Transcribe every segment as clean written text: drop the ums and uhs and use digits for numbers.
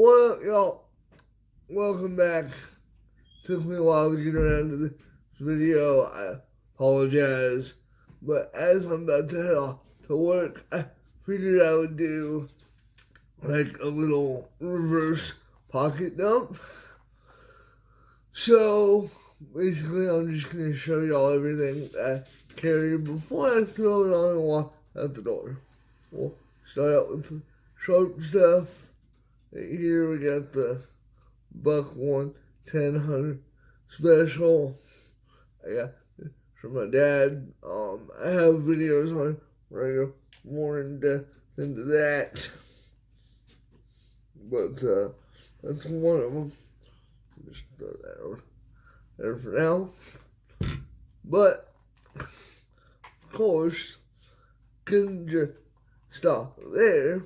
What up, y'all? Welcome back. Took me a while to get around to this video. I apologize. But as I'm about to head off to work, I figured I would do like a little reverse pocket dump. So basically, I'm just going to show y'all everything I carry before I throw it on and walk out the door. We'll start out with the sharp stuff. Here we got the Buck 1-1000 special. I got this from my dad. I have videos on where I go more in depth into that. But that's one of them. Just throw that over there for now. But of course, couldn't just stop there,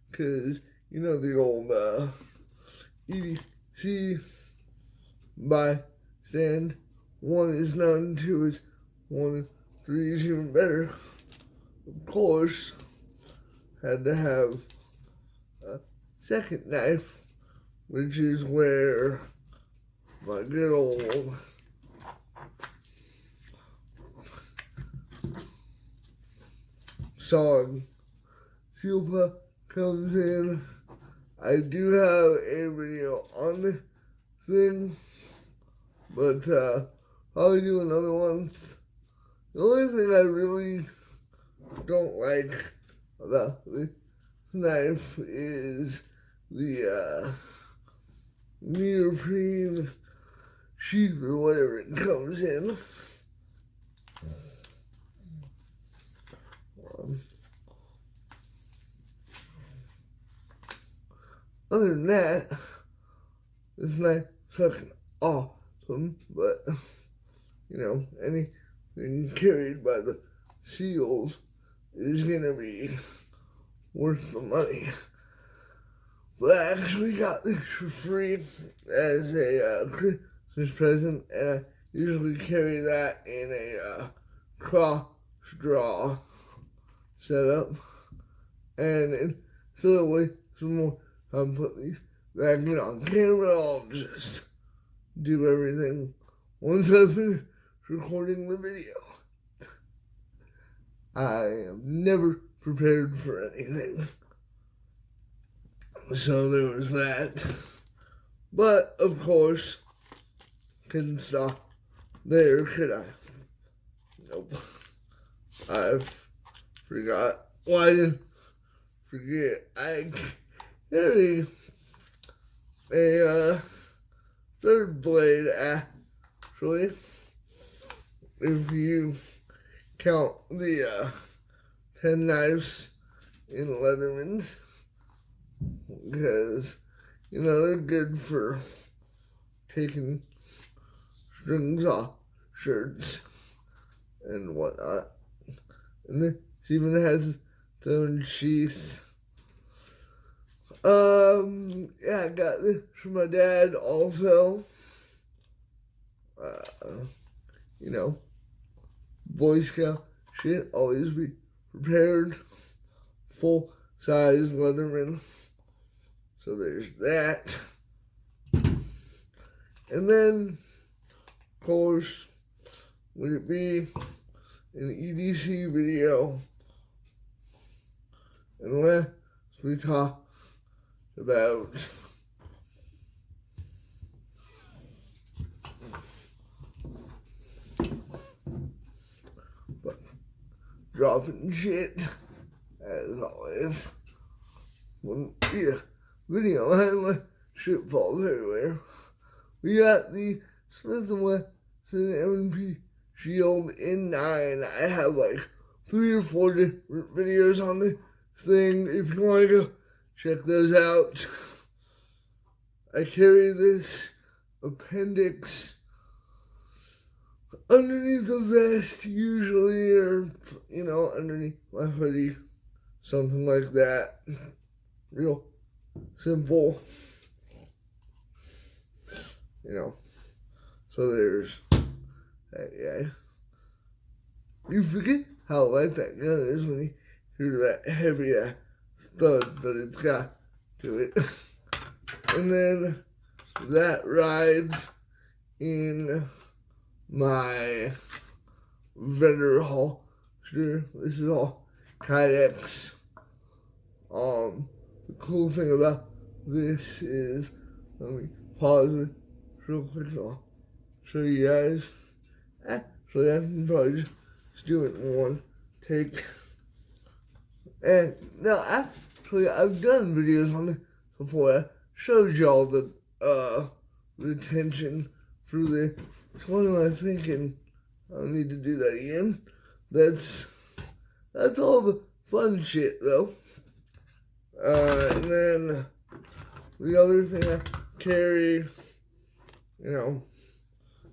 because you know the old EDC by stand. 1 is none, 2 is 1, 3 is even better. Of course, had to have a second knife, which is where my good old sawed Silpa comes in. I do have a video on this thing, but probably do another one. The only thing I really don't like about this knife is the neoprene sheath or whatever it comes in. Other than that, this knife fucking awesome, but you know, anything carried by the SEALs is gonna be worth the money. But I actually got this for free as a Christmas present, and I usually carry that in a cross draw setup. And instead of wait some more time to put these back in on camera, I'll just do everything once I finish recording the video. I am never prepared for anything. So there was that. But, of course, couldn't stop there, could I? Nope. I've forgot. Well, I didn't forget. I carry a third blade, actually, if you count the 10 knives in Leatherman's, because, you know, they're good for taking strings off shirts and whatnot. And then it even has its own sheath. Yeah, I got this from my dad also. You know, Boy Scout shit, always be prepared. Full size Leatherman. So there's that. And then, of course, would it be an EDC video unless we talk about dropping shit, as always. When video handler, shit falls everywhere. We got the Smith & Wesson M&P Shield N9. I have like 3 or 4 different videos on this thing. If you want to go check those out. I carry this appendix underneath the vest usually, or, you know, underneath my hoodie, something like that. Real simple, you know. So there's that guy. You forget how light that gun is when you hear that heavy thud that it's got to it. And then that rides in my vendor hall. Sure, this is all kayaks. The cool thing about this is, let me pause it real quick. I'll show you guys. Actually, I can probably just do it in one take. And now, actually, I've done videos on this before. I showed y'all the retention through the. So what am I thinking? I don't need to do that again. That's all the fun shit though. And then the other thing I carry,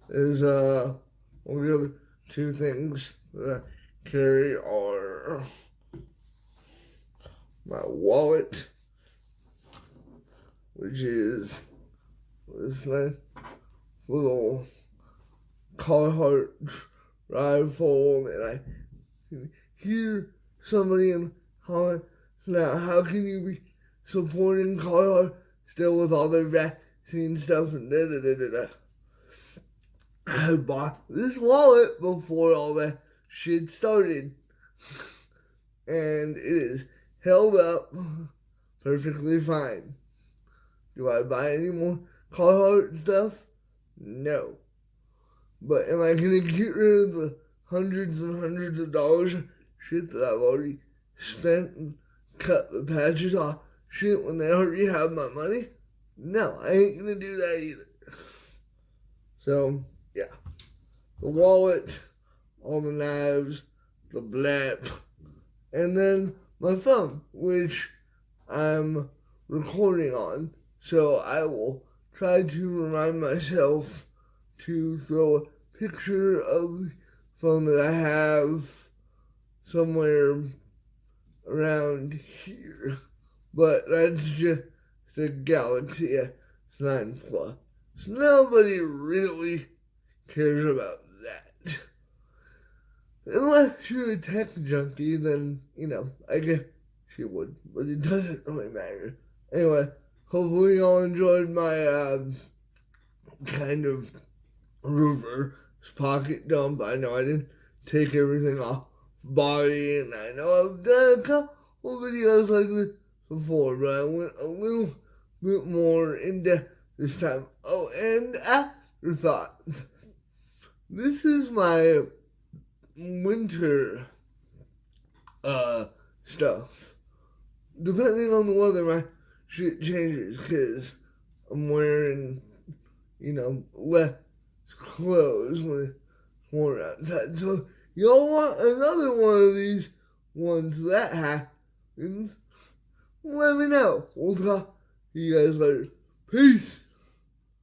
is well, the other two things that I carry are my wallet, which is this nice little Carhartt rifle, and I can hear somebody in comment now, how can you be supporting Carhartt still with all their vaccine stuff and da-da-da-da-da. I bought this wallet before all that shit started, and it is held up perfectly fine. Do I buy any more Carhartt stuff? No. But am I gonna get rid of the hundreds and hundreds of dollars of shit that I've already spent and cut the patches off shit when they already have my money? No, I ain't gonna do that either. So, yeah. The wallet, all the knives, the blap, and then my phone, which I'm recording on. So I will try to remind myself to throw a picture of the phone that I have somewhere around here. But that's just the Galaxy S9 Plus. So nobody really cares about that. Unless you're a tech junkie, then, I guess you would. But it doesn't really matter. Anyway, hopefully y'all enjoyed my kind of reverse pocket dump. I know I didn't take everything off body, and I know I've done a couple videos like this before, but I went a little bit more in depth this time. Oh, and afterthought. This is my winter stuff. Depending on the weather, my shit changes because I'm wearing, less clothes when it's warm outside. So, y'all want another one of these ones that happens? Let me know. We'll talk to you guys later. Peace.